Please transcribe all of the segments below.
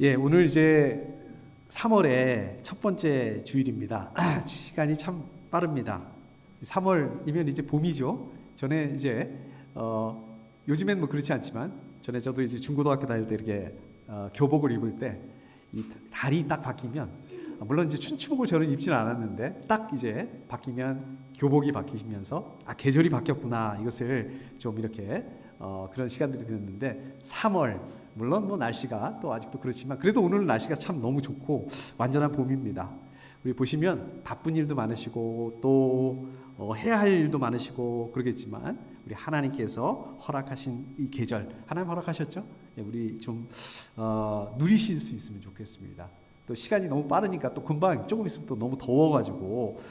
예, 오늘 이제 3월의 첫 번째 주일입니다. 시간이 참 빠릅니다. 3월이면 이제 봄이죠. 전에 이제 요즘엔 뭐 그렇지 않지만 전에 저도 이제 중고등학교 다닐 때 이렇게 교복을 입을 때 이 달이 딱 바뀌면 물론 이제 춘추복을 저는 입지는 않았는데 딱 이제 바뀌면 교복이 바뀌면서 계절이 바뀌었구나 이것을 좀 이렇게 그런 시간들이 되었는데 3월 물론 뭐 날씨가 또 아직도 그렇지만 그래도 오늘 날씨가 참 너무 좋고 완전한 봄입니다. 우리 보시면 바쁜 일도 많으시고 또 해야 할 일도 많으시고 그러겠지만 우리 하나님께서 허락하신 이 계절 하나님 허락하셨죠? 우리 좀 누리실 수 있으면 좋겠습니다. 또 시간이 너무 빠르니까 또 금방 조금 있으면 또 너무 더워가지고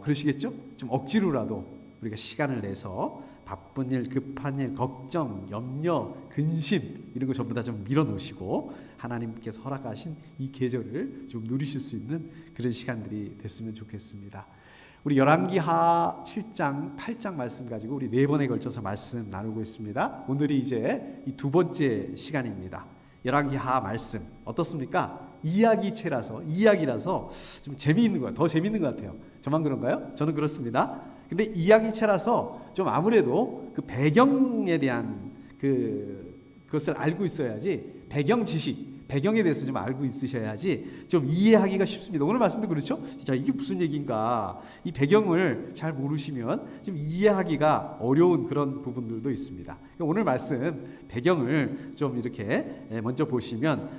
그러시겠죠? 좀 억지로라도 우리가 시간을 내서 바쁜 일, 급한 일, 걱정, 염려, 근심 이런 거 전부 다 좀 밀어놓으시고 하나님께서 허락하신 이 계절을 좀 누리실 수 있는 그런 시간들이 됐으면 좋겠습니다. 우리 열왕기하 7장, 8장 말씀 가지고 우리 4번에 걸쳐서 말씀 나누고 있습니다. 오늘이 이제 이 두 번째 시간입니다. 열왕기하 말씀 어떻습니까? 이야기라서 좀 재미있는 거예요. 더 재미있는 것 같아요. 저만 그런가요? 저는 그렇습니다. 근데 이야기체라서 좀 아무래도 그 배경에 대한 그것을 알고 있어야지 배경 지식, 배경에 대해서 좀 알고 있으셔야지 좀 이해하기가 쉽습니다. 오늘 말씀도 그렇죠? 자, 이게 무슨 얘기인가? 이 배경을 잘 모르시면 좀 이해하기가 어려운 그런 부분들도 있습니다. 오늘 말씀 배경을 좀 이렇게 먼저 보시면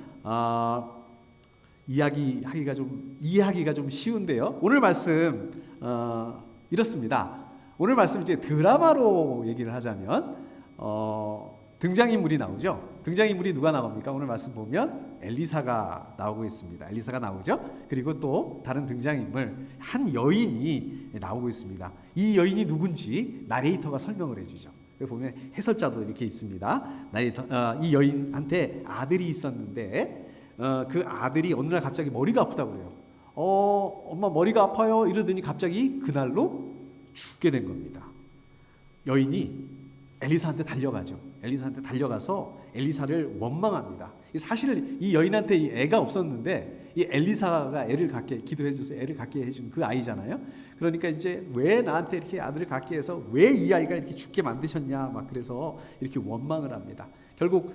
이해하기가 좀 쉬운데요. 오늘 말씀 이렇습니다. 오늘 말씀 이제 드라마로 얘기를 하자면 등장인물이 나오죠. 등장인물이 누가 나옵니까? 오늘 말씀 보면 엘리사가 나오고 있습니다. 엘리사가 나오죠. 그리고 또 다른 등장인물 한 여인이 나오고 있습니다. 이 여인이 누군지 나레이터가 설명을 해주죠. 보면 해설자도 이렇게 있습니다. 이 여인한테 아들이 있었는데 그 아들이 어느 날 갑자기 머리가 아프다고 그래요. 엄마 머리가 아파요 이러더니 갑자기 그날로 죽게 된 겁니다. 여인이 엘리사한테 달려가죠. 엘리사한테 달려가서 엘리사를 원망합니다. 사실 이 여인한테 애가 없었는데 이 엘리사가 애를 갖게 기도해줘서 애를 갖게 해준 그 아이잖아요. 그러니까 이제 왜 나한테 이렇게 아들을 갖게 해서 왜 이 아이가 이렇게 죽게 만드셨냐 막 그래서 이렇게 원망을 합니다. 결국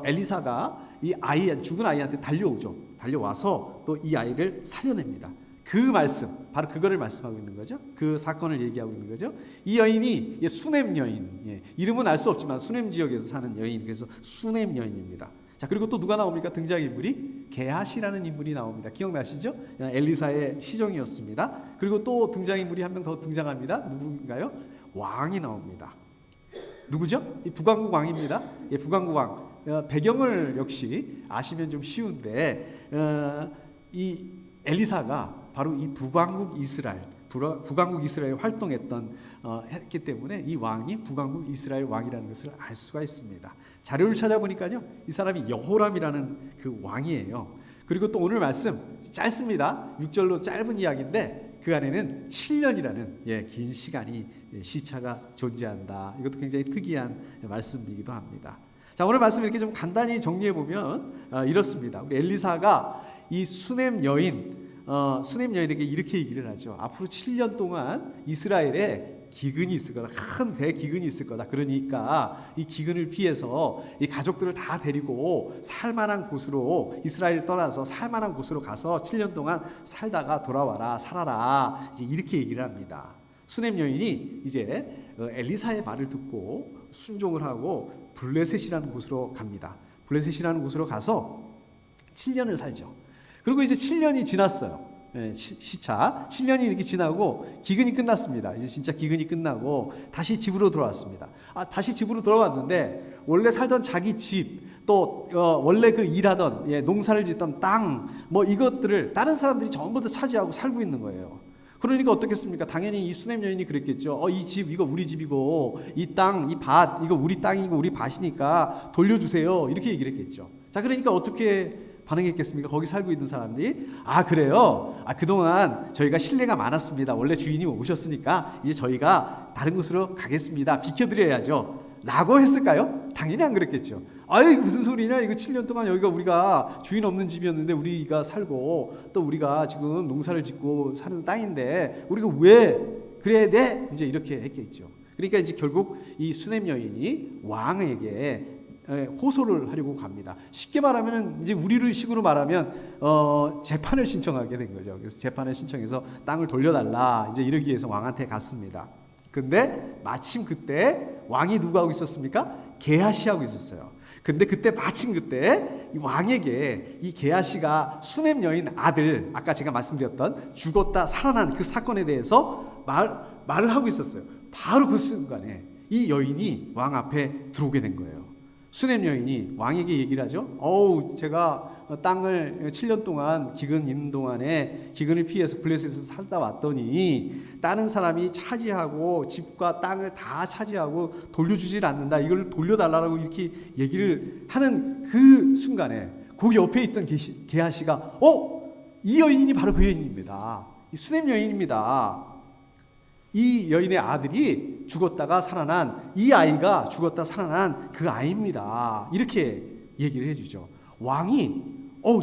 엘리사가 이 죽은 아이한테 달려오죠. 달려와서 또 이 아이를 살려냅니다. 그 말씀, 바로 그거를 말씀하고 있는 거죠. 그 사건을 얘기하고 있는 거죠. 이 여인이 수넴 여인, 이름은 알 수 없지만 수넴 지역에서 사는 여인, 그래서 수넴 여인입니다. 자, 그리고 또 누가 나옵니까? 등장인물이 게하시라는 인물이 나옵니다. 기억나시죠? 엘리사의 시종이었습니다. 그리고 또 등장인물이 한 명 더 등장합니다. 누군가요? 왕이 나옵니다. 누구죠? 이 북왕국 왕입니다. 북왕국 왕. 배경을 역시 아시면 좀 쉬운데 이 엘리사가 바로 이 북왕국 이스라엘 활동했던 했기 때문에 이 왕이 북왕국 이스라엘 왕이라는 것을 알 수가 있습니다. 자료를 찾아보니까요, 이 사람이 여호람이라는 그 왕이에요. 그리고 또 오늘 말씀 짧습니다. 6절로 짧은 이야기인데 그 안에는 7년이라는 긴 시간이 시차가 존재한다. 이것도 굉장히 특이한 말씀이기도 합니다. 자, 오늘 말씀 이렇게 좀 간단히 정리해 보면 이렇습니다. 우리 엘리사가 이 수넴 여인에게 이렇게 얘기를 하죠. 앞으로 7년 동안 이스라엘에 기근이 있을 거다. 큰 대기근이 있을 거다. 그러니까 이 기근을 피해서 이 가족들을 다 데리고 살만한 곳으로 이스라엘 떠나서 살만한 곳으로 가서 7년 동안 살다가 돌아와라. 살아라. 이제 이렇게 얘기를 합니다. 수넴 여인이 이제 엘리사의 말을 듣고 순종을 하고 블레셋이라는 곳으로 갑니다. 블레셋이라는 곳으로 가서 7년을 살죠. 그리고 이제 7년이 지났어요. 시차 7년이 이렇게 지나고 기근이 끝났습니다. 이제 진짜 기근이 끝나고 다시 집으로 돌아왔습니다. 다시 집으로 돌아왔는데 원래 살던 자기 집, 또 원래 그 일하던 농사를 짓던 땅, 뭐 이것들을 다른 사람들이 전부 다 차지하고 살고 있는 거예요. 그러니까 어떻겠습니까? 당연히 이 수넴 여인이 그랬겠죠. 이 집 이거 우리 집이고 이 땅, 이 밭 이거 우리 땅이고 우리 밭이니까 돌려주세요. 이렇게 얘기를 했겠죠. 자, 그러니까 어떻게 반응했겠습니까? 거기 살고 있는 사람들이 그래요? 그동안 저희가 신뢰가 많았습니다. 원래 주인이 오셨으니까 이제 저희가 다른 곳으로 가겠습니다. 비켜드려야죠. 라고 했을까요? 당연히 안 그랬겠죠. 아이 무슨 소리냐, 이거 7년 동안 여기가 우리가 주인 없는 집이었는데 우리가 살고 또 우리가 지금 농사를 짓고 사는 땅인데 우리가 왜 그래야 돼? 이제 이렇게 했겠죠. 그러니까 이제 결국 이 수넴 여인이 왕에게 호소를 하려고 갑니다. 쉽게 말하면 이제 우리를 식으로 말하면 재판을 신청하게 된 거죠. 그래서 재판을 신청해서 땅을 돌려달라 이제 이러기 위해서 왕한테 갔습니다. 근데 마침 그때 왕이 누구 하고 있었습니까? 게하시 하고 있었어요. 근데 그때 마침 그때 이 왕에게 이 게하시가 수넴 여인 아들, 아까 제가 말씀드렸던 죽었다 살아난 그 사건에 대해서 말을 하고 있었어요. 바로 그 순간에 이 여인이 왕 앞에 들어오게 된 거예요. 수넴 여인이 왕에게 얘기를 하죠. 제가 땅을 7년 동안 기근 있는 동안에 기근을 피해서 블레셋에서 살다 왔더니 다른 사람이 차지하고 집과 땅을 다 차지하고 돌려주질 않는다. 이걸 돌려달라고 이렇게 얘기를 하는 그 순간에 그 옆에 있던 게하시가 이 여인이 바로 그 여인입니다. 이 수넴 여인입니다. 이 여인의 아들이 죽었다가 살아난, 이 아이가 죽었다 살아난 그 아이입니다. 이렇게 얘기를 해주죠. 왕이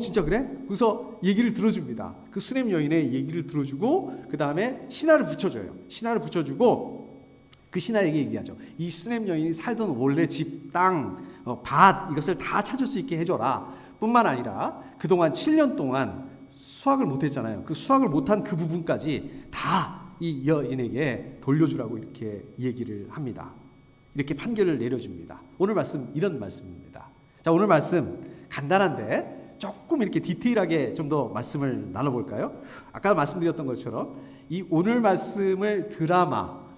진짜 그래? 그래서 얘기를 들어줍니다. 그 수넴 여인의 얘기를 들어주고 그 다음에 신하를 붙여줘요. 신하를 붙여주고 그 신하에게 얘기하죠. 이 수넴 여인이 살던 원래 집, 땅, 밭 이것을 다 찾을 수 있게 해줘라. 뿐만 아니라 그동안 7년 동안 수확을 못했잖아요. 그 수확을 못한 그 부분까지 다 이 여인에게 돌려주라고 이렇게 얘기를 합니다. 이렇게 판결을 내려줍니다. 오늘 말씀 이런 말씀입니다. 자, 오늘 말씀 간단한데 조금 이렇게 디테일하게 좀 더 말씀을 나눠볼까요? 아까 말씀드렸던 것처럼 이 오늘 말씀을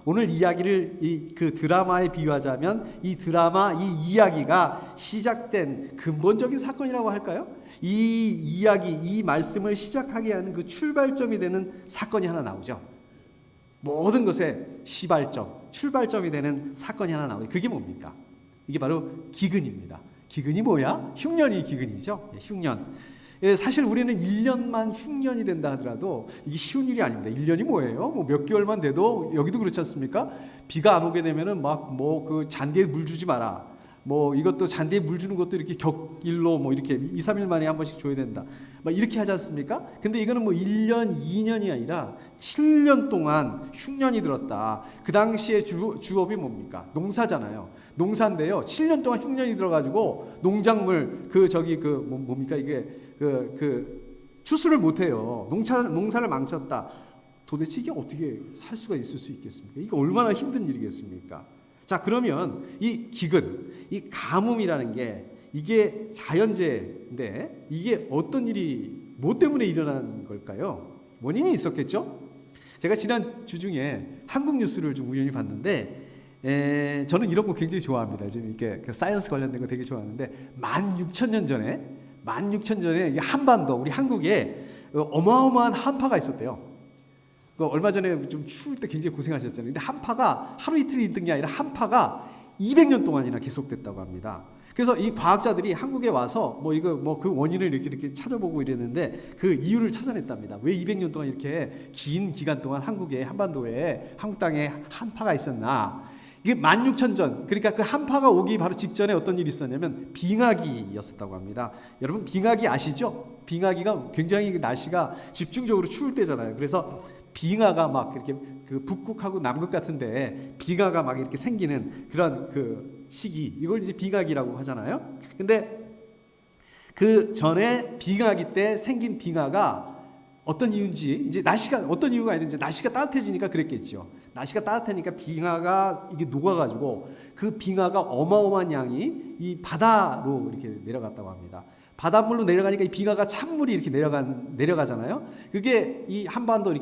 오늘 이야기를 그 드라마에 비유하자면 이 드라마, 이 이야기가 시작된 근본적인 사건이라고 할까요? 이 이야기, 이 말씀을 시작하게 하는 그 출발점이 되는 사건이 하나 나오죠. 모든 것의 시발점, 출발점이 되는 사건이 하나 나오죠. 그게 뭡니까? 이게 바로 기근입니다. 기근이 뭐야? 흉년이 기근이죠. 흉년. 사실 우리는 1년만 흉년이 된다 하더라도 이게 쉬운 일이 아닙니다. 1년이 뭐예요? 뭐 몇 개월만 돼도 여기도 그렇지 않습니까? 비가 안 오게 되면은 막 그 잔디에 물 주지 마라. 뭐 이것도 잔디에 물 주는 것도 이렇게 격일로 뭐 이렇게 2, 3일 만에 한 번씩 줘야 된다. 막 이렇게 하지 않습니까? 근데 이거는 뭐 1년, 2년이 아니라 7년 동안 흉년이 들었다. 그 당시에 주업이 뭡니까? 농사잖아요. 농사인데요. 7년 동안 흉년이 들어가지고 농작물 뭡니까 이게 추수를 못해요. 농사를 망쳤다. 도대체 이게 어떻게 살 수가 있을 수 있겠습니까? 이게 얼마나 힘든 일이겠습니까? 자, 그러면 이 기근, 이 가뭄이라는 게 이게 자연재해인데 이게 어떤 일이 뭐 때문에 일어난 걸까요? 원인이 있었겠죠? 제가 지난 주 중에 한국 뉴스를 좀 우연히 봤는데 저는 이런 거 굉장히 좋아합니다. 지금 이렇게 사이언스 관련된 거 되게 좋아하는데 16,000년 전에 한반도 우리 한국에 어마어마한 한파가 있었대요. 얼마 전에 좀 추울 때 굉장히 고생하셨잖아요. 근데 한파가 하루 이틀 있던 게 아니라 한파가 200년 동안이나 계속됐다고 합니다. 그래서 이 과학자들이 한국에 와서 그 원인을 이렇게 찾아보고 이랬는데 그 이유를 찾아냈답니다. 왜 200년 동안 이렇게 긴 기간 동안 한반도에 한국 땅에 한파가 있었나? 이게 16,000전, 그러니까 그 한파가 오기 바로 직전에 어떤 일이 있었냐면 빙하기였었다고 합니다. 여러분 빙하기 아시죠? 빙하기가 굉장히 날씨가 집중적으로 추울 때잖아요. 그래서 빙하가 막 이렇게 그 북극하고 남극 같은데 빙하가 막 이렇게 생기는 그런 그 시기, 이걸 이제 빙하기라고 하잖아요. 근데 그 전에 빙하기 때 생긴 빙하가 어떤 이유인지, 이제 날씨가 어떤 이유가 아니라 이제 날씨가 따뜻해지니까 그랬겠죠. 날씨가 따뜻하니까 빙하가 이게 녹아가지고 그 빙하가 어마어마한 양이 이 바다로 이렇게 내려갔다고 합니다. 바닷물로 내려가니까 이 빙하가 찬물이 이렇게 내려가잖아요. 그게 이 한반도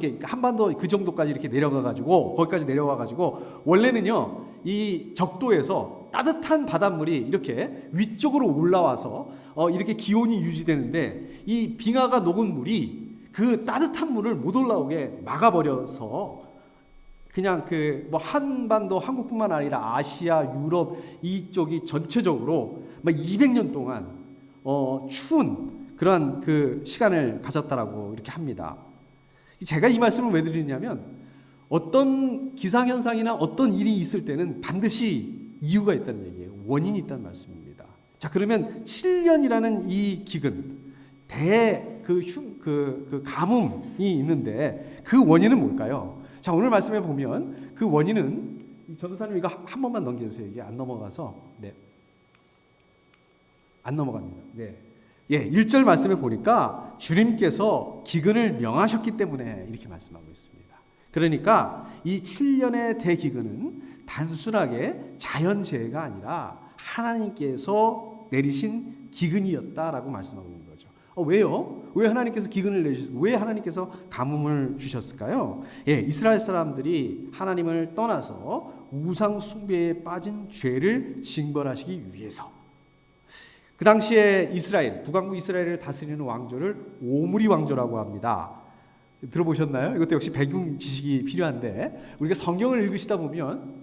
그 정도까지 이렇게 내려가가지고 거기까지 내려와가지고 원래는요 이 적도에서 따뜻한 바닷물이 이렇게 위쪽으로 올라와서 이렇게 기온이 유지되는데 이 빙하가 녹은 물이 그 따뜻한 물을 못 올라오게 막아버려서 그냥 한반도 한국뿐만 아니라 아시아, 유럽 이쪽이 전체적으로 막 200년 동안 추운 그런 그 시간을 가졌다라고 이렇게 합니다. 제가 이 말씀을 왜 드리냐면 어떤 기상현상이나 어떤 일이 있을 때는 반드시 이유가 있다는 얘기예요. 원인이 있다는 말씀입니다. 자, 그러면 7년이라는 이 기근, 그 가뭄이 있는데 그 원인은 뭘까요? 자, 오늘 말씀해 보면 그 원인은, 전도사님 이거 한 번만 넘겨주세요. 이게 안 넘어가서. 네. 안 넘어갑니다. 네. 예, 1절 말씀에 보니까 주님께서 기근을 명하셨기 때문에 이렇게 말씀하고 있습니다. 그러니까 이 7년의 대기근은 단순하게 자연재해가 아니라 하나님께서 내리신 기근이었다라고 말씀하고 있는 거죠. 왜요? 왜 하나님께서 기근을 내주셨을까요? 왜 하나님께서 가뭄을 주셨을까요? 예, 이스라엘 사람들이 하나님을 떠나서 우상 숭배에 빠진 죄를 징벌하시기 위해서. 그 당시에 이스라엘, 북왕국 이스라엘을 다스리는 왕조를 오므리 왕조라고 합니다. 들어보셨나요? 이것도 역시 배경 지식이 필요한데, 우리가 성경을 읽으시다 보면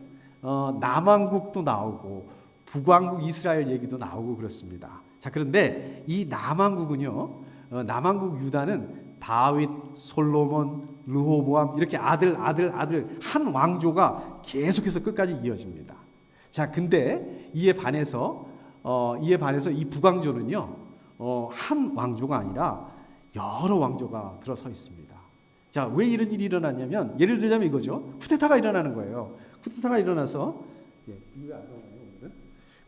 남왕국도 나오고 북왕국 이스라엘 얘기도 나오고 그렇습니다. 자, 그런데 이 남왕국은요, 남왕국 유다는 다윗, 솔로몬, 르호보암 이렇게 아들 한 왕조가 계속해서 끝까지 이어집니다. 자, 근데 이에 반해서 이 북왕조는요, 한 왕조가 아니라 여러 왕조가 들어서 있습니다. 자, 왜 이런 일이 일어났냐면, 예를 들자면 이거죠. 쿠데타가 일어나는 거예요. 쿠데타가 일어나서,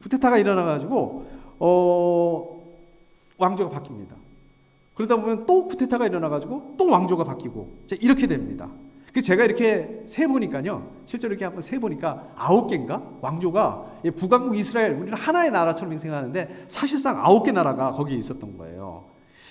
쿠데타가 일어나가지고 왕조가 바뀝니다. 그러다 보면 또 쿠데타가 일어나가지고 또 왕조가 바뀌고, 자, 이렇게 됩니다. 그 제가 이렇게 세 보니까요, 실제로 이렇게 한번 세 보니까 9개인가 왕조가, 북왕국 이스라엘, 우리는 하나의 나라처럼 생각하는데 사실상 9개 나라가 거기에 있었던 거예요.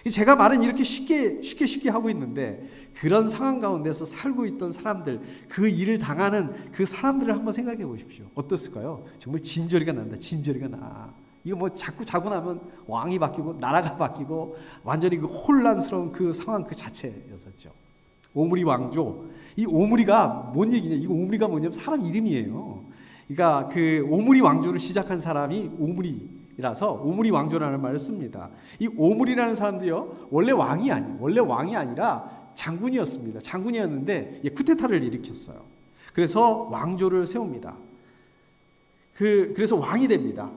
제가 말은 이렇게 쉽게 하고 있는데, 그런 상황 가운데서 살고 있던 사람들, 그 일을 당하는 그 사람들을 한번 생각해 보십시오. 어떻을까요? 정말 진저리가 난다. 진저리가 나. 이거 뭐 자꾸 자고 나면 왕이 바뀌고 나라가 바뀌고 완전히 그 혼란스러운 그 상황 그 자체였었죠. 오므리 왕조. 이 오므리가 뭔 얘기냐? 이거 오므리가 뭐냐면 사람 이름이에요. 그러니까 그 오므리 왕조를 시작한 사람이 오므리라서 오므리 왕조라는 말을 씁니다. 이 오므리라는 사람도요, 원래 왕이 아니라 장군이었습니다. 장군이었는데 쿠데타를 일으켰어요. 그래서 왕조를 세웁니다. 그래서 왕이 됩니다.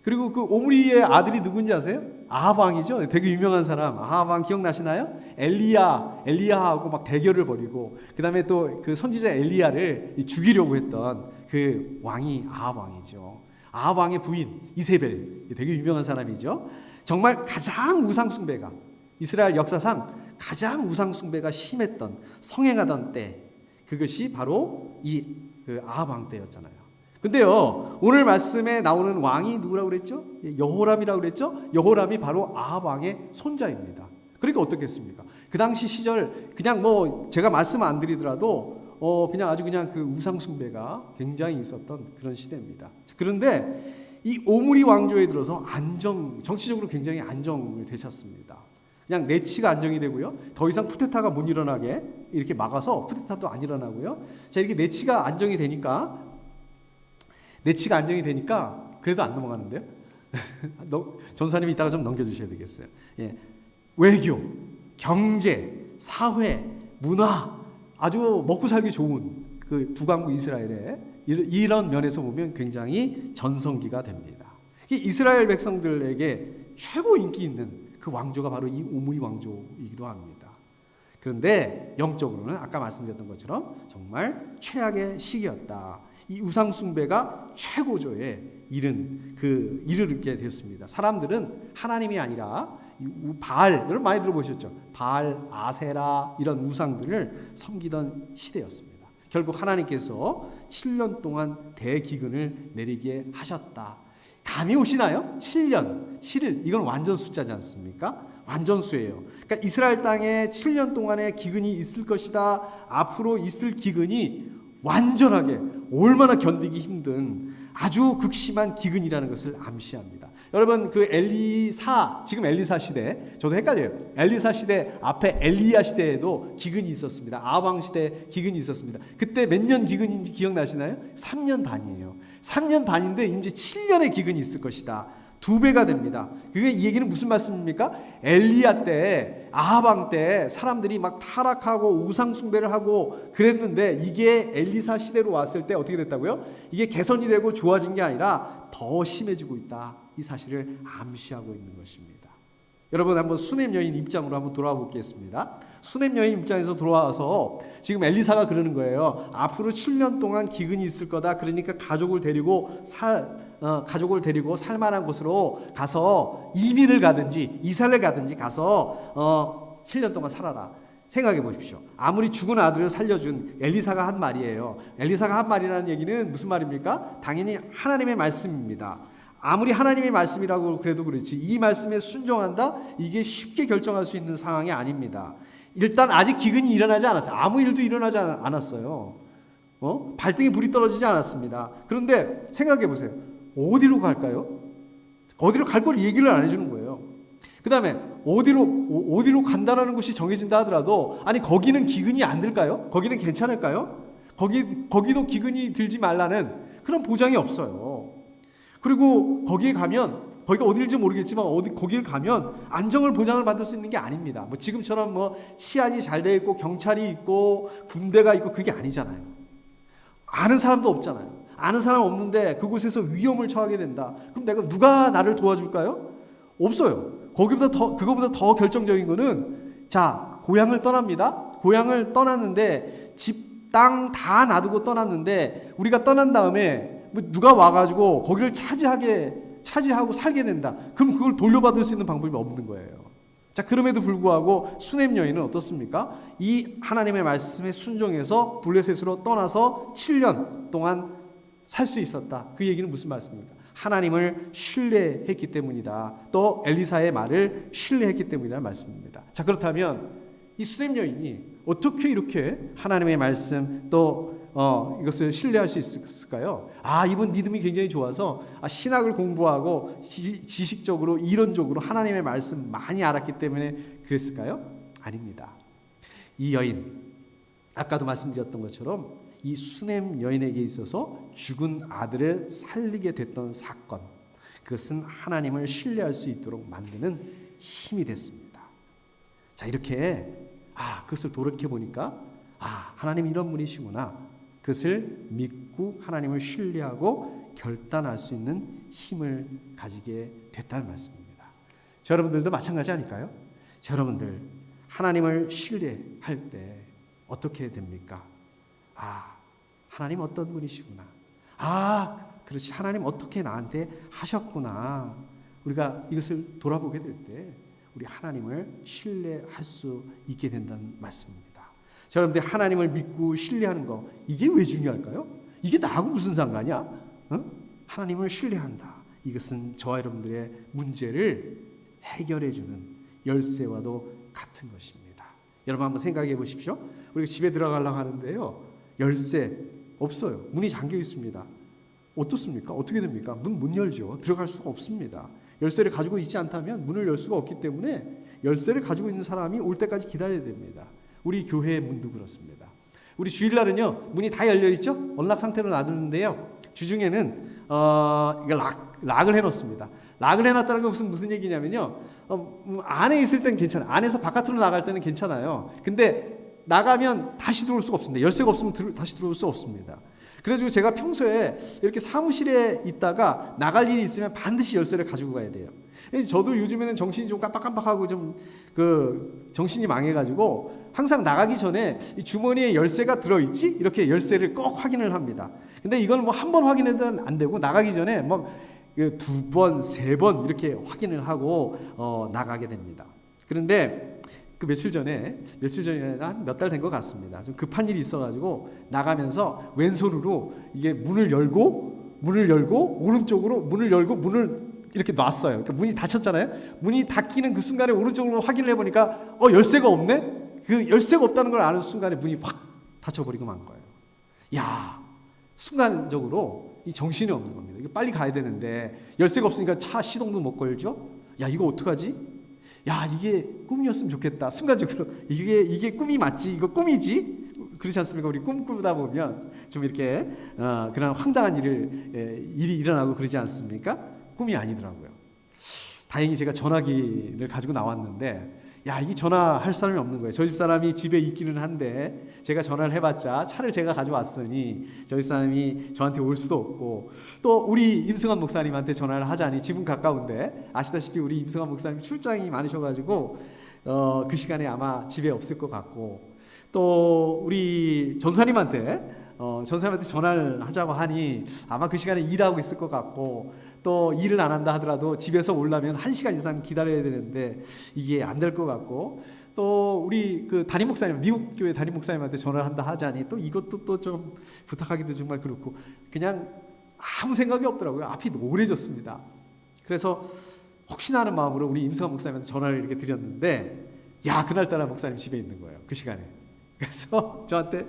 그리고 그 오므리의 아들이 누군지 아세요? 아합 왕이죠. 되게 유명한 사람. 아합 왕 기억나시나요? 엘리야하고 막 대결을 벌이고, 그다음에 또 그 선지자 엘리야를 죽이려고 했던 그 왕이 아합 왕이죠. 아합 왕의 부인 이세벨, 되게 유명한 사람이죠. 정말 가장 우상 숭배가, 이스라엘 역사상 가장 우상 숭배가 심했던, 성행하던 때, 그것이 바로 그 아합 왕 때였잖아요. 근데요, 오늘 말씀에 나오는 왕이 누구라고 그랬죠? 여호람이라고 그랬죠? 여호람이 바로 아합 왕의 손자입니다. 그러니까 어떻겠습니까? 그 당시 시절, 그냥 뭐 제가 말씀 안 드리더라도 그냥 아주 그냥 그 우상 숭배가 굉장히 있었던 그런 시대입니다. 그런데 이 오므리 왕조에 들어서 정치적으로 굉장히 안정을 되찾습니다. 그냥 내치가 안정이 되고요. 더 이상 쿠데타가 못 일어나게 이렇게 막아서 쿠데타도 안 일어나고요. 자, 이렇게 내치가 안정이 되니까 그래도 안 넘어가는데요. 전사님이 이따가 좀 넘겨주셔야 되겠어요. 예. 외교, 경제, 사회, 문화, 아주 먹고 살기 좋은 그 북왕국 이스라엘의 이런 면에서 보면 굉장히 전성기가 됩니다. 이스라엘 백성들에게 최고 인기 있는 그 왕조가 바로 이 오므리 왕조이기도 합니다. 그런데 영적으로는 아까 말씀드렸던 것처럼 정말 최악의 시기였다. 이 우상 숭배가 최고조에 이르게 되었습니다. 사람들은 하나님이 아니라 바알, 여러분 많이 들어보셨죠? 바알, 아세라 이런 우상들을 섬기던 시대였습니다. 결국 하나님께서 7년 동안 대기근을 내리게 하셨다. 감이 오시나요? 7년, 7일, 이건 완전 숫자지 않습니까? 완전수예요. 그러니까 이스라엘 땅에 7년 동안의 기근이 있을 것이다. 앞으로 있을 기근이 완전하게 얼마나 견디기 힘든 아주 극심한 기근이라는 것을 암시합니다. 여러분 그 지금 엘리사 시대, 저도 헷갈려요. 엘리사 시대 앞에 엘리야 시대에도 기근이 있었습니다. 아방 시대 기근이 있었습니다. 그때 몇 년 기근인지 기억나시나요? 3년 반이에요. 3년 반인데 이제 7년의 기근이 있을 것이다. 2배가 됩니다. 그게 이 얘기는 무슨 말씀입니까? 엘리야 때, 아합 왕 때 사람들이 막 타락하고 우상 숭배를 하고 그랬는데 이게 엘리사 시대로 왔을 때 어떻게 됐다고요? 이게 개선이 되고 좋아진 게 아니라 더 심해지고 있다. 이 사실을 암시하고 있는 것입니다. 여러분 한번 수넴 여인 입장으로 한번 돌아와 보겠습니다. 수넴 여인 입장에서 돌아와서 지금 엘리사가 그러는 거예요. 앞으로 7년 동안 기근이 있을 거다. 그러니까 가족을 데리고 살 만한 곳으로 가서 이민을 가든지 이사를 가든지 가서 7년 동안 살아라. 생각해 보십시오. 아무리 죽은 아들을 살려준 엘리사가 한 말이에요. 엘리사가 한 말이라는 얘기는 무슨 말입니까? 당연히 하나님의 말씀입니다. 아무리 하나님의 말씀이라고 그래도 그렇지 이 말씀에 순종한다? 이게 쉽게 결정할 수 있는 상황이 아닙니다. 일단 아직 기근이 일어나지 않았어요. 아무 일도 일어나지 않았어요. 발등에 불이 떨어지지 않았습니다. 그런데 생각해 보세요. 어디로 갈까요? 어디로 갈 걸 얘기를 안 해주는 거예요. 그 다음에 어디로 간다라는 곳이 정해진다 하더라도 아니 거기는 기근이 안 들까요? 거기는 괜찮을까요? 거기도 기근이 들지 말라는 그런 보장이 없어요. 그리고 거기에 가면 거기가 어딜지 모르겠지만 거기에 가면 안정을 보장을 받을 수 있는 게 아닙니다. 뭐 지금처럼 뭐 치안이 잘 돼 있고 경찰이 있고 군대가 있고 그게 아니잖아요. 아는 사람도 없잖아요. 아는 사람 없는데 그곳에서 위험을 처하게 된다. 그럼 누가 나를 도와줄까요? 없어요. 그거보다 더 결정적인 거는 자 고향을 떠납니다. 고향을 떠났는데 집 땅 다 놔두고 떠났는데 우리가 떠난 다음에 뭐 누가 와가지고 거기를 차지하고 살게 된다. 그럼 그걸 돌려받을 수 있는 방법이 없는 거예요. 자, 그럼에도 불구하고 수넴 여인은 어떻습니까? 이 하나님의 말씀에 순종해서 블레셋으로 떠나서 7년 동안 살 수 있었다. 그 얘기는 무슨 말씀입니까? 하나님을 신뢰했기 때문이다. 또 엘리사의 말을 신뢰했기 때문이라는 말씀입니다. 자, 그렇다면 이 수넴 여인이 어떻게 이렇게 하나님의 말씀 또 이것을 신뢰할 수 있을까요? 이분 믿음이 굉장히 좋아서 신학을 공부하고 지식적으로 이론적으로 하나님의 말씀 많이 알았기 때문에 그랬을까요? 아닙니다. 이 여인 아까도 말씀드렸던 것처럼 이 수넴 여인에게 있어서 죽은 아들을 살리게 됐던 사건 그것은 하나님을 신뢰할 수 있도록 만드는 힘이 됐습니다. 자 이렇게 그것을 돌이켜보니까 하나님이 이런 분이시구나. 그것을 믿고 하나님을 신뢰하고 결단할 수 있는 힘을 가지게 됐다는 말씀입니다. 여러분들도 마찬가지 아닐까요? 여러분들 하나님을 신뢰할 때 어떻게 됩니까? 하나님 어떤 분이시구나. 그렇지. 하나님 어떻게 나한테 하셨구나. 우리가 이것을 돌아보게 될 때 우리 하나님을 신뢰할 수 있게 된다는 말씀입니다. 자, 여러분들 하나님을 믿고 신뢰하는 거 이게 왜 중요할까요? 이게 나하고 무슨 상관이야? 하나님을 신뢰한다. 이것은 저와 여러분들의 문제를 해결해 주는 열쇠와도 같은 것입니다. 여러분 한번 생각해 보십시오. 우리가 집에 들어가려고 하는데요. 열쇠 없어요. 문이 잠겨 있습니다. 어떻습니까? 어떻게 됩니까? 문 못 열죠. 들어갈 수가 없습니다. 열쇠를 가지고 있지 않다면 문을 열 수가 없기 때문에 열쇠를 가지고 있는 사람이 올 때까지 기다려야 됩니다. 우리 교회의 문도 그렇습니다. 우리 주일날은요 문이 다 열려 있죠. 언락 상태로 놔두는데요. 주중에는 이거 락을 해놓습니다. 락을 해놨다는 건 무슨 얘기냐면요. 안에 있을 땐 괜찮아요. 안에서 바깥으로 나갈 때는 괜찮아요. 근데 나가면 다시 들어올 수가 없습니다. 열쇠가 없으면 다시 들어올 수 없습니다. 그래가지고 제가 평소에 이렇게 사무실에 있다가 나갈 일이 있으면 반드시 열쇠를 가지고 가야 돼요. 저도 요즘에는 정신이 좀 깜빡깜빡하고 좀 정신이 망해가지고 항상 나가기 전에 이 주머니에 열쇠가 들어있지? 이렇게 열쇠를 꼭 확인을 합니다. 근데 이건 뭐 한 번 확인해도 안 되고 나가기 전에 뭐 2번, 3번 이렇게 확인을 하고 나가게 됩니다. 그런데 그 며칠 전에 한 몇 달 된 것 같습니다. 좀 급한 일이 있어가지고 나가면서 왼손으로 이게 문을 열고 오른쪽으로 문을 열고 문을 이렇게 놨어요. 그러니까 문이 닫혔잖아요. 문이 닫히는 그 순간에 오른쪽으로 확인을 해보니까 열쇠가 없네. 그 열쇠가 없다는 걸 아는 순간에 문이 확 닫혀버리고 만 거예요. 순간적으로 이 정신이 없는 겁니다. 이거 빨리 가야 되는데 열쇠가 없으니까 차 시동도 못 걸죠. 이거 어떡하지? 이게 꿈이었으면 좋겠다. 순간적으로 이게 꿈이 맞지? 이거 꿈이지? 그렇지 않습니까? 우리 꿈꾸다 보면 좀 이렇게 그런 황당한 일이 일어나고 그러지 않습니까? 꿈이 아니더라고요. 다행히 제가 전화기를 가지고 나왔는데 야, 이 전화할 사람이 없는 거예요. 저희 집 사람이 집에 있기는 한데 제가 전화를 해봤자 차를 제가 가져왔으니 저희 집 사람이 저한테 올 수도 없고, 또 우리 임승환 목사님한테 전화를 하자니 집은 가까운데 아시다시피 우리 임승환 목사님 출장이 많으셔가지고 그 시간에 아마 집에 없을 것 같고, 또 우리 전사님한테 전화를 하자고 하니 아마 그 시간에 일하고 있을 것 같고, 또 일을 안 한다 하더라도 집에서 오려면 1시간 이상 기다려야 되는데 이게 안 될 것 같고, 또 우리 그 담임 목사님, 미국 교회 담임 목사님한테 전화를 한다 하자니 또 이것도 또 좀 부탁하기도 정말 그렇고, 그냥 아무 생각이 없더라고요. 앞이 노래졌습니다. 그래서 혹시나 하는 마음으로 우리 임성환 목사님한테 전화를 이렇게 드렸는데, 야, 그날따라 목사님 집에 있는 거예요, 그 시간에. 그래서 저한테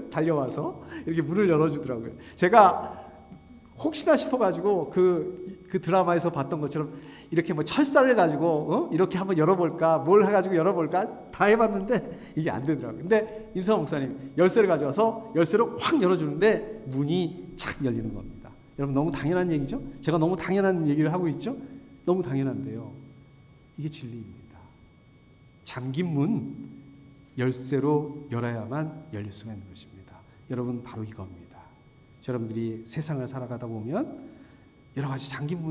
달려와서 이렇게 문을 열어주더라고요. 제가 혹시나 싶어가지고 그 드라마에서 봤던 것처럼 이렇게 뭐 철사를 가지고 이렇게 한번 열어볼까, 뭘 해가지고 열어볼까 다 해봤는데 이게 안 되더라고요. 근데 임성환 목사님 열쇠를 가져와서 열쇠를 확 열어주는데 문이 착 열리는 겁니다. 여러분, 너무 당연한 얘기죠? 제가 너무 당연한 얘기를 하고 있죠? 너무 당연한데요, 이게 진리입니다. 잠긴 문 열쇠로 열어야만 열릴 수가 있는 것입니다. 여러분, 바로 이겁니다. 여러분들이 세상을 살아가다 보면 여러 가지 잠긴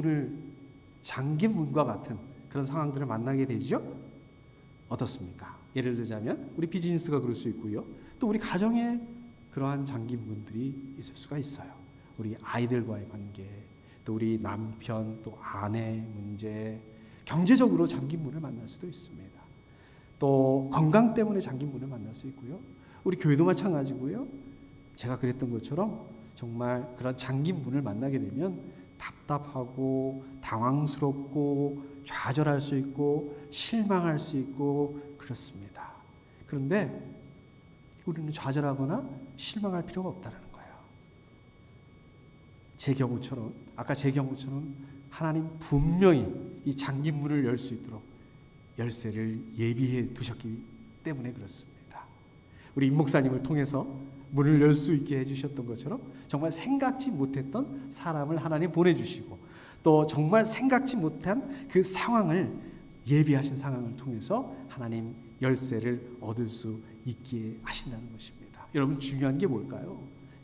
문과 같은 그런 상황들을 만나게 되죠. 어떻습니까? 예를 들자면 우리 비즈니스가 그럴 수 있고요, 또 우리 가정에 그러한 잠긴 문들이 있을 수가 있어요. 우리 아이들과의 관계, 또 우리 남편, 또 아내 문제, 경제적으로 잠긴 문을 만날 수도 있습니다. 또 건강 때문에 잠긴 문을 만날 수 있고요, 우리 교회도 마찬가지고요. 제가 그랬던 것처럼 정말 그런 잠긴 문을 만나게 되면 답답하고 당황스럽고 좌절할 수 있고 실망할 수 있고 그렇습니다. 그런데 우리는 좌절하거나 실망할 필요가 없다는 거예요. 아까 제 경우처럼 하나님 분명히 이 잠긴 문을 열 수 있도록 열쇠를 예비해 두셨기 때문에 그렇습니다. 우리 임 목사님을 통해서 문을 열 수 있게 해주셨던 것처럼 정말 생각지 못했던 사람을 하나님 보내주시고, 또 정말 생각지 못한 그 상황을, 예비하신 상황을 통해서 하나님 열쇠를 얻을 수 있게 하신다는 것입니다. 여러분, 중요한 게 뭘까요?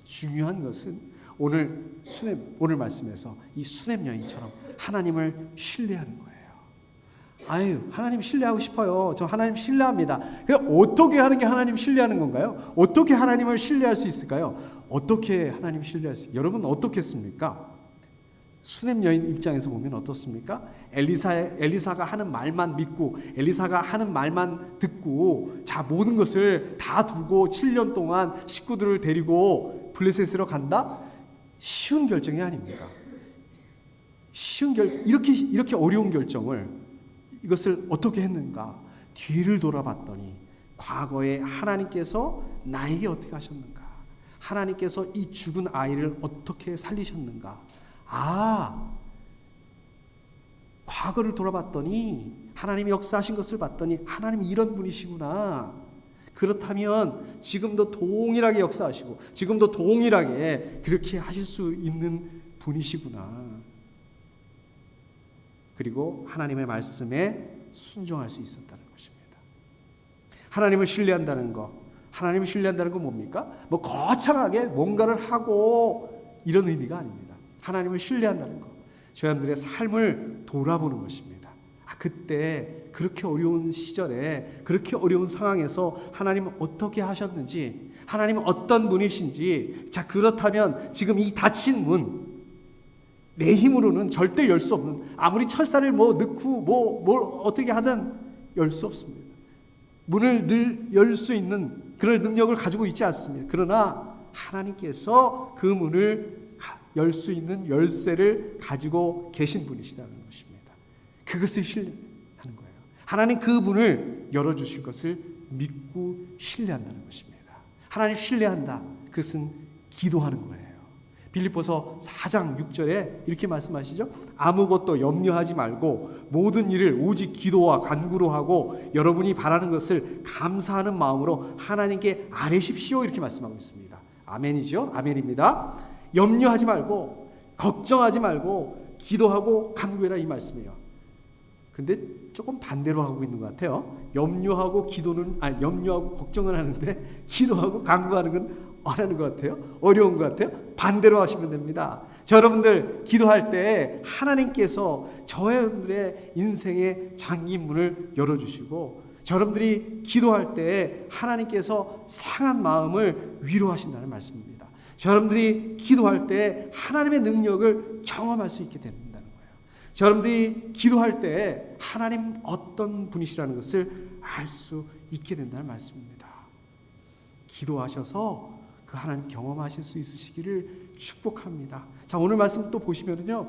중요한 것은 오늘 말씀에서 이 수넴 여인처럼 하나님을 신뢰하는 거예요. 아유, 하나님 신뢰하고 싶어요. 저 하나님 신뢰합니다. 어떻게 하는 게 하나님 신뢰하는 건가요? 어떻게 하나님을 신뢰할 수 있을까요? 어떻게 하나님 신뢰할 수? 여러분, 어떻게 했습니까? 수넴 여인 입장에서 보면 어떻습니까? 엘리사가 하는 말만 믿고, 엘리사가 하는 말만 듣고, 자, 모든 것을 다 두고 7년 동안 식구들을 데리고 블레셋으로 간다? 쉬운 결정이 아닙니다. 이렇게 어려운 결정을, 이것을 어떻게 했는가? 뒤를 돌아봤더니 과거에 하나님께서 나에게 어떻게 하셨는가? 하나님께서 이 죽은 아이를 어떻게 살리셨는가? 과거를 돌아봤더니 하나님이 역사하신 것을 봤더니 하나님이 이런 분이시구나. 그렇다면 지금도 동일하게 역사하시고 지금도 동일하게 그렇게 하실 수 있는 분이시구나. 그리고 하나님의 말씀에 순종할 수 있었다는 것입니다. 하나님을 신뢰한다는 것, 하나님을 신뢰한다는 건 뭡니까? 뭐 거창하게 뭔가를 하고 이런 의미가 아닙니다. 하나님을 신뢰한다는 것, 저희들의 삶을 돌아보는 것입니다. 그때 그렇게 어려운 시절에, 그렇게 어려운 상황에서 하나님은 어떻게 하셨는지, 하나님은 어떤 분이신지, 자, 그렇다면 지금 이 닫힌 문, 내 힘으로는 절대 열 수 없는, 아무리 철사를 넣고 뭘 어떻게 하든 열 수 없습니다. 문을 열 수 있는 그런 능력을 가지고 있지 않습니다. 그러나 하나님께서 그 문을 열 수 있는 열쇠를 가지고 계신 분이시다는 것입니다. 그것을 신뢰하는 거예요. 하나님 그 문을 열어주실 것을 믿고 신뢰한다는 것입니다. 하나님 신뢰한다, 그것은 기도하는 거예요. 빌립보서 4장 6절에 이렇게 말씀하시죠. 아무것도 염려하지 말고 모든 일을 오직 기도와 간구로 하고 여러분이 바라는 것을 감사하는 마음으로 하나님께 아뢰십시오, 이렇게 말씀하고 있습니다. 아멘이죠? 아멘입니다. 염려하지 말고 걱정하지 말고 기도하고 간구해라, 이 말씀이에요. 근데 조금 반대로 하고 있는 것 같아요. 염려하고 걱정을 하는데 기도하고 간구하는 건 안 하는 것 같아요. 어려운 것 같아요. 반대로 하시면 됩니다. 여러분들 기도할 때 하나님께서 저여러분들의 인생의 장기문을 열어주시고, 여러분들이 기도할 때 하나님께서 상한 마음을 위로하신다는 말씀입니다. 여러분들이 기도할 때 하나님의 능력을 경험할 수 있게 된다는 거예요. 여러분들이 기도할 때 하나님 어떤 분이시라는 것을 알 수 있게 된다는 말씀입니다. 기도하셔서 그 하나님 경험하실 수 있으시기를 축복합니다. 자, 오늘 말씀 또 보시면은요,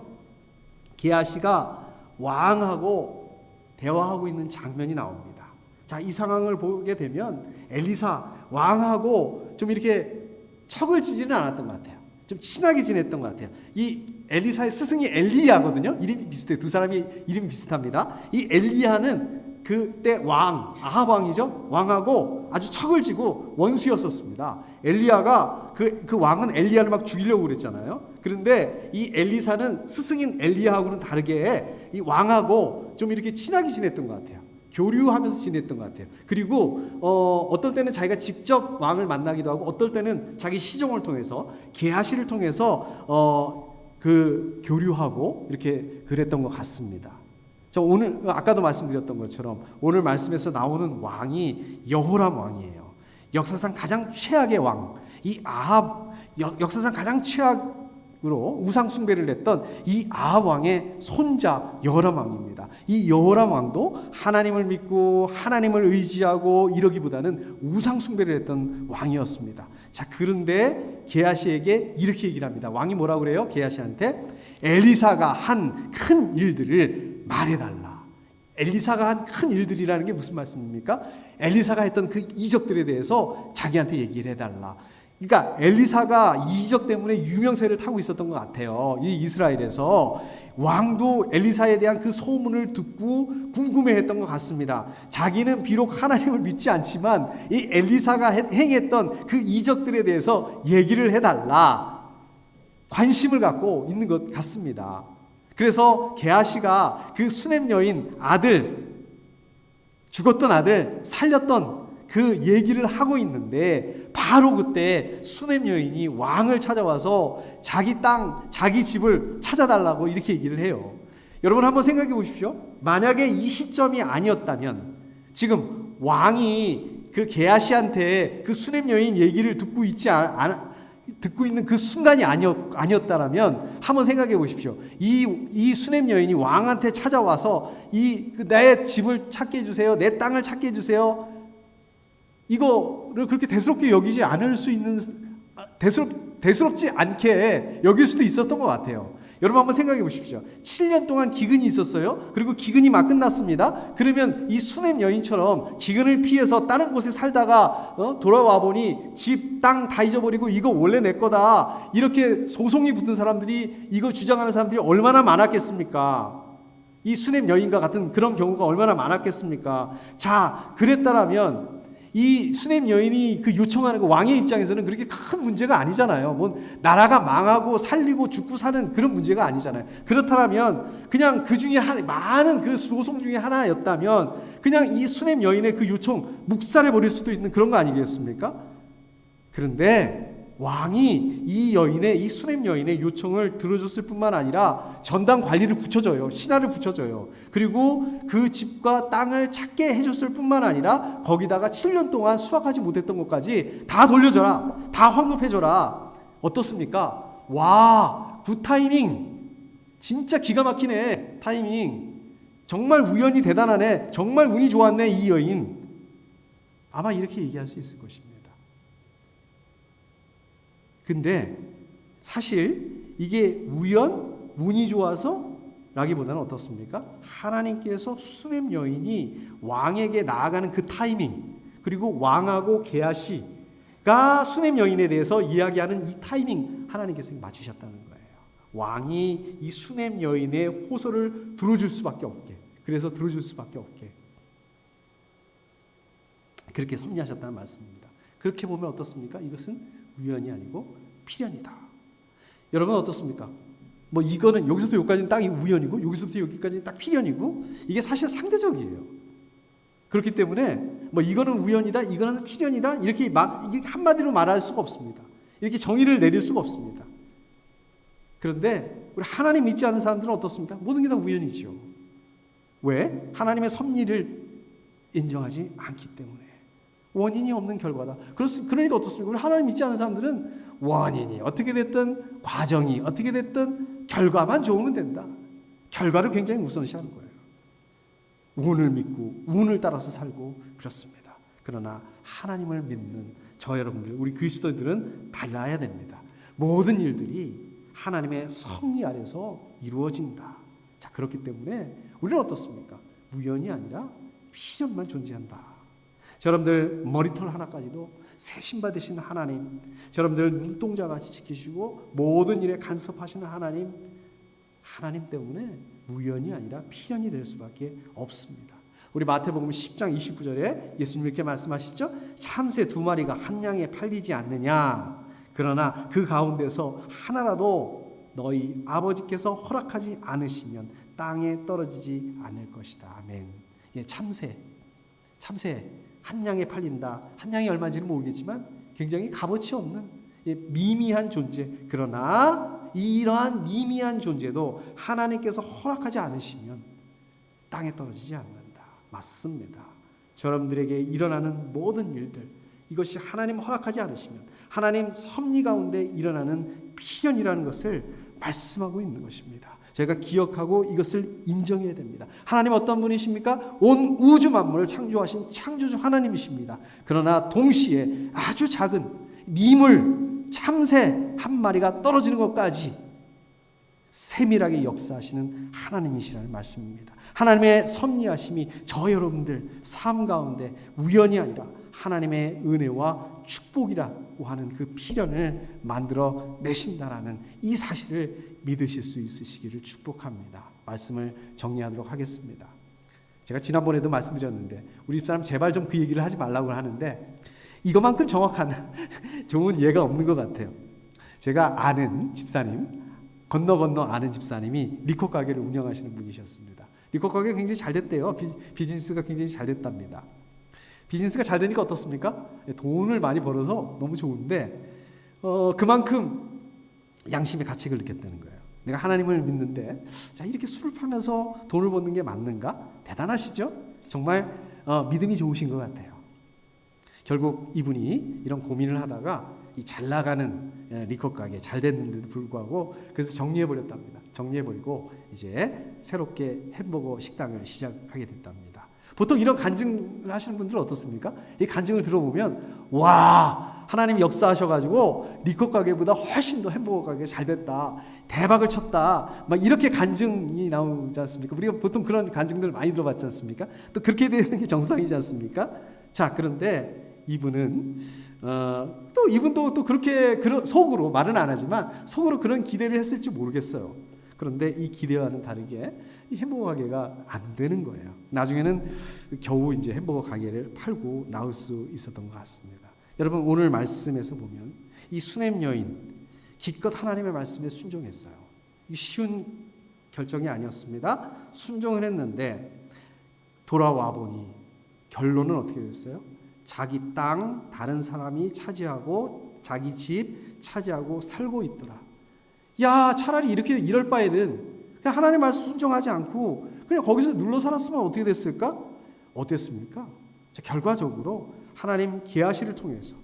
게하시가 왕하고 대화하고 있는 장면이 나옵니다. 자, 이 상황을 보게 되면 엘리사 왕하고 좀 이렇게 척을 지지는 않았던 것 같아요. 좀 친하게 지냈던 것 같아요. 이 엘리사의 스승이 엘리야거든요. 이름이 비슷해요. 두 사람이 이름이 비슷합니다. 이 엘리야는 그때 아합 왕이죠. 왕하고 아주 척을 지고 원수였었습니다. 엘리야가 그 왕은 엘리야를 막 죽이려고 그랬잖아요. 그런데 이 엘리사는 스승인 엘리야하고는 다르게 이 왕하고 좀 이렇게 친하게 지냈던 것 같아요. 교류하면서 지냈던 것 같아요. 그리고 어떨 때는 자기가 직접 왕을 만나기도 하고, 어떨 때는 자기 시종을 통해서 게하시를 통해서 그 교류하고 이렇게 그랬던 것 같습니다. 저 오늘 아까도 말씀드렸던 것처럼 오늘 말씀에서 나오는 왕이 여호람 왕이에요. 역사상 가장 최악의 왕, 이 아합, 역사상 가장 최악으로 우상 숭배를 했던 이 아합 왕의 손자 여호람 왕입니다. 이 여호람 왕도 하나님을 믿고 하나님을 의지하고 이러기보다는 우상 숭배를 했던 왕이었습니다. 자, 그런데 게하시에게 이렇게 얘기를 합니다. 왕이 뭐라고 그래요? 게하시한테 엘리사가 한 큰 일들을 말해달라. 엘리사가 한 큰 일들이라는 게 무슨 말씀입니까? 엘리사가 했던 그 이적들에 대해서 자기한테 얘기를 해달라. 그러니까 엘리사가 이적 때문에 유명세를 타고 있었던 것 같아요. 이 이스라엘에서 왕도 엘리사에 대한 그 소문을 듣고 궁금해했던 것 같습니다. 자기는 비록 하나님을 믿지 않지만 이 엘리사가 행했던 그 이적들에 대해서 얘기를 해달라, 관심을 갖고 있는 것 같습니다. 그래서 게하시가 그 수넴 여인 아들, 죽었던 아들 살렸던 그 얘기를 하고 있는데, 바로 그때 수넴 여인이 왕을 찾아와서 자기 땅, 자기 집을 찾아달라고 이렇게 얘기를 해요. 여러분 한번 생각해 보십시오. 만약에 이 시점이 아니었다면, 지금 왕이 그 게하시한테 그 수넴 여인 얘기를 듣고 있는 그 순간이 아니었다라면 한번 생각해 보십시오. 이 수넴 여인이 왕한테 찾아와서 내 집을 찾게 해주세요, 내 땅을 찾게 해주세요, 이거를 그렇게 대수롭게 여기지 않을 수 있는, 대수롭지 않게 여길 수도 있었던 것 같아요. 여러분 한번 생각해 보십시오. 7년 동안 기근이 있었어요. 그리고 기근이 막 끝났습니다. 그러면 이 수넴 여인처럼 기근을 피해서 다른 곳에 살다가 돌아와 보니 집, 땅 다 잊어버리고 이거 원래 내 거다, 이렇게 소송이 붙은 사람들이, 이거 주장하는 사람들이 얼마나 많았겠습니까? 이 수넴 여인과 같은 그런 경우가 얼마나 많았겠습니까? 자, 그랬다라면 이 수넴 여인이 그 요청하는 그 왕의 입장에서는 그렇게 큰 문제가 아니잖아요. 뭐 나라가 망하고 살리고 죽고 사는 그런 문제가 아니잖아요. 그렇다면 그냥 그 중에 많은 그 소송 중에 하나였다면 그냥 이 수넴 여인의 그 요청 묵살해 버릴 수도 있는 그런 거 아니겠습니까? 그런데 왕이 이 수넴 여인의 요청을 들어줬을 뿐만 아니라 전당 관리를 붙여줘요. 신하를 붙여줘요. 그리고 그 집과 땅을 찾게 해줬을 뿐만 아니라 거기다가 7년 동안 수확하지 못했던 것까지 다 돌려줘라, 다 환급해줘라. 어떻습니까? 와, 굿 타이밍. 진짜 기가 막히네, 타이밍. 정말 우연히 대단하네, 정말 운이 좋았네 이 여인. 아마 이렇게 얘기할 수 있을 것입니다. 근데 사실 이게 운이 좋아서 라기보다는 어떻습니까? 하나님께서 수넴 여인이 왕에게 나아가는 그 타이밍, 그리고 왕하고 게하시가 수넴 여인에 대해서 이야기하는 이 타이밍, 하나님께서 맞추셨다는 거예요. 왕이 이 수넴 여인의 호소를 들어줄 수밖에 없게, 그래서 들어줄 수밖에 없게 그렇게 섭리하셨다는 말씀입니다. 그렇게 보면 어떻습니까? 이것은 우연이 아니고 필연이다. 여러분 어떻습니까? 뭐 이거는 여기서부터 여기까지는 딱 우연이고 여기서부터 여기까지는 딱 필연이고 이게 사실 상대적이에요. 그렇기 때문에 뭐 이거는 우연이다, 이거는 필연이다 이렇게 이게 한마디로 말할 수가 없습니다. 이렇게 정의를 내릴 수가 없습니다. 그런데 우리 하나님 믿지 않는 사람들은 어떻습니까? 모든 게 다 우연이죠. 왜? 하나님의 섭리를 인정하지 않기 때문에. 원인이 없는 결과다. 그러니까 어떻습니까? 우리 하나님 믿지 않는 사람들은 원인이 어떻게 됐든 과정이 어떻게 됐든 결과만 좋으면 된다. 결과를 굉장히 우선시하는 거예요. 운을 믿고 운을 따라서 살고 그렇습니다. 그러나 하나님을 믿는 저 여러분들, 우리 그리스도인들은 달라야 됩니다. 모든 일들이 하나님의 섭리 아래서 이루어진다. 자, 그렇기 때문에 우리는 어떻습니까? 우연이 아니라 필연만 존재한다. 여러분들 머리털 하나까지도 세신 받으신 하나님, 여러분들 눈동자같이 지키시고 모든 일에 간섭하시는 하나님 때문에 우연이 아니라 필연이 될 수밖에 없습니다. 우리 마태복음 10장 29절에 예수님 이렇게 말씀하시죠. 참새 2마리가 한 양에 팔리지 않느냐. 그러나 그 가운데서 하나라도 너희 아버지께서 허락하지 않으시면 땅에 떨어지지 않을 것이다. 아멘. 예, 참새 한 양에 팔린다. 한 양이 얼마인지는 모르겠지만 굉장히 값어치 없는 미미한 존재. 그러나 이러한 미미한 존재도 하나님께서 허락하지 않으시면 땅에 떨어지지 않는다. 맞습니다. 여러분들에게 일어나는 모든 일들, 이것이 하나님 허락하지 않으시면 하나님 섭리 가운데 일어나는 필연이라는 것을 말씀하고 있는 것입니다. 저희가 기억하고 이것을 인정해야 됩니다. 하나님 어떤 분이십니까? 온 우주 만물을 창조하신 창조주 하나님이십니다. 그러나 동시에 아주 작은 미물, 참새 한 마리가 떨어지는 것까지 세밀하게 역사하시는 하나님이시라는 말씀입니다. 하나님의 섭리하심이 저 여러분들 삶 가운데 우연이 아니라 하나님의 은혜와 축복이라고 하는 그 필연을 만들어 내신다라는 이 사실을 믿으실 수 있으시기를 축복합니다. 말씀을 정리하도록 하겠습니다. 제가 지난번에도 말씀드렸는데 우리 집사람 제발 좀 그 얘기를 하지 말라고 하는데 이것만큼 정확한 좋은 예가 없는 것 같아요. 제가 아는 집사님, 건너 아는 집사님이 리코 가게를 운영하시는 분이셨습니다. 리코 가게가 굉장히 잘 됐대요. 비즈니스가 굉장히 잘 됐답니다. 비즈니스가 잘 되니까 어떻습니까? 돈을 많이 벌어서 너무 좋은데 그만큼 양심의 가책을 느꼈다는 거예요. 내가 하나님을 믿는데 자 이렇게 술을 팔면서 돈을 버는 게 맞는가? 대단하시죠? 정말 믿음이 좋으신 것 같아요. 결국 이분이 이런 고민을 하다가 이 잘 나가는 리커 가게 잘 됐는데도 불구하고 그래서 정리해버렸답니다. 정리해버리고 이제 새롭게 햄버거 식당을 시작하게 됐답니다. 보통 이런 간증을 하시는 분들은 어떻습니까? 이 간증을 들어보면 와 하나님 역사하셔가지고 리커 가게보다 훨씬 더 햄버거 가게 잘 됐다. 대박을 쳤다. 막 이렇게 간증이 나오지 않습니까? 우리가 보통 그런 간증들을 많이 들어봤지 않습니까? 또 그렇게 되는 게 정상이지 않습니까? 자, 그런데 이분은 또 이분도 또 그렇게 속으로 말은 안 하지만 속으로 그런 기대를 했을지 모르겠어요. 그런데 이 기대와는 다르게 이 햄버거 가게가 안 되는 거예요. 나중에는 겨우 이제 햄버거 가게를 팔고 나올 수 있었던 것 같습니다. 여러분 오늘 말씀에서 보면 이 수넴 여인 기껏 하나님의 말씀에 순종했어요. 이 쉬운 결정이 아니었습니다. 순종을 했는데 돌아와 보니 결론은 어떻게 됐어요? 자기 땅 다른 사람이 차지하고 자기 집 차지하고 살고 있더라. 야 차라리 이럴 바에는 그냥 하나님 말씀 순종하지 않고 그냥 거기서 눌러 살았으면 어떻게 됐을까? 어땠습니까? 자, 결과적으로 하나님 계하시를 통해서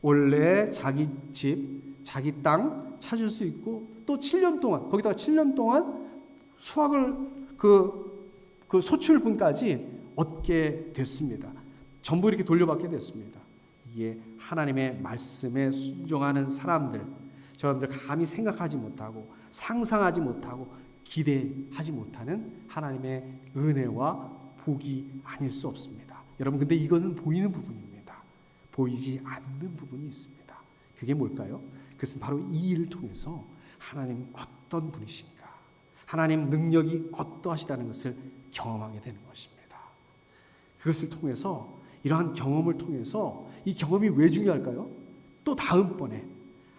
원래 자기 집, 자기 땅 찾을 수 있고 또 7년 동안 거기다가 7년 동안 수확을 그 소출분까지 얻게 됐습니다. 전부 이렇게 돌려받게 됐습니다. 이게 하나님의 말씀에 순종하는 사람들, 저분들 감히 생각하지 못하고 상상하지 못하고 기대하지 못하는 하나님의 은혜와 복이 아닐 수 없습니다. 여러분 근데 이것은 보이는 부분입니다. 보이지 않는 부분이 있습니다. 그게 뭘까요? 그것은 바로 이 일을 통해서 하나님 어떤 분이신가, 하나님 능력이 어떠하시다는 것을 경험하게 되는 것입니다. 그것을 통해서 이러한 경험을 통해서 이 경험이 왜 중요할까요? 또 다음번에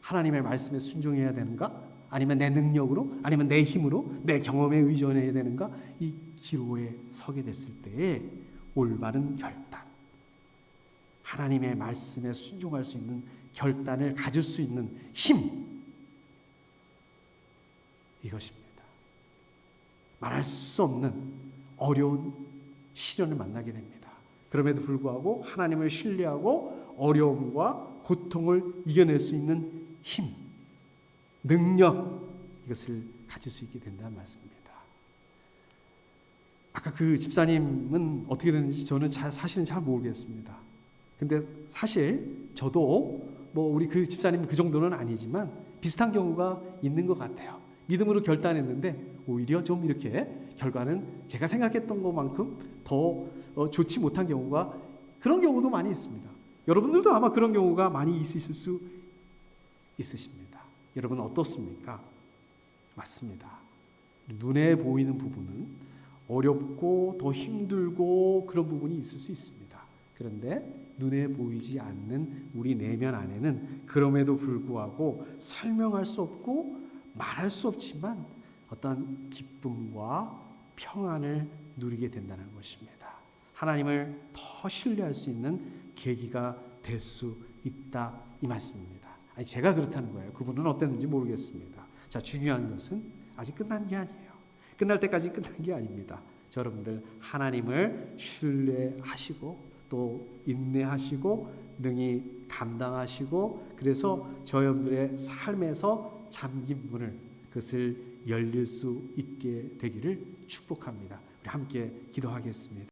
하나님의 말씀에 순종해야 되는가? 아니면 내 능력으로, 아니면 내 힘으로, 내 경험에 의존해야 되는가? 이 기로에 서게 됐을 때에 올바른 결단, 하나님의 말씀에 순종할 수 있는 결단을 가질 수 있는 힘, 이것입니다. 말할 수 없는 어려운 시련을 만나게 됩니다. 그럼에도 불구하고 하나님을 신뢰하고 어려움과 고통을 이겨낼 수 있는 힘, 능력, 이것을 가질 수 있게 된다는 말씀입니다. 아까 그 집사님은 어떻게 됐는지 저는 사실은 잘 모르겠습니다. 근데 사실 저도 뭐 우리 그 집사님 그 정도는 아니지만 비슷한 경우가 있는 것 같아요. 믿음으로 결단했는데 오히려 좀 이렇게 결과는 제가 생각했던 것만큼 더 좋지 못한 경우가, 그런 경우도 많이 있습니다. 여러분들도 아마 그런 경우가 많이 있으실 수 있으십니다. 여러분 어떻습니까? 맞습니다. 눈에 보이는 부분은 어렵고 더 힘들고 그런 부분이 있을 수 있습니다. 그런데 눈에 보이지 않는 우리 내면 안에는 그럼에도 불구하고 설명할 수 없고 말할 수 없지만 어떤 기쁨과 평안을 누리게 된다는 것입니다. 하나님을 더 신뢰할 수 있는 계기가 될 수 있다, 이 말씀입니다. 아니, 제가 그렇다는 거예요. 그분은 어땠는지 모르겠습니다. 자, 중요한 것은 아직 끝난 게 아니에요. 끝날 때까지 끝난 게 아닙니다. 여러분들 하나님을 신뢰하시고 또 인내하시고 능히 감당하시고, 그래서 저여러분들의 삶에서 잠긴 문을, 그것을 열릴 수 있게 되기를 축복합니다. 우리 함께 기도하겠습니다.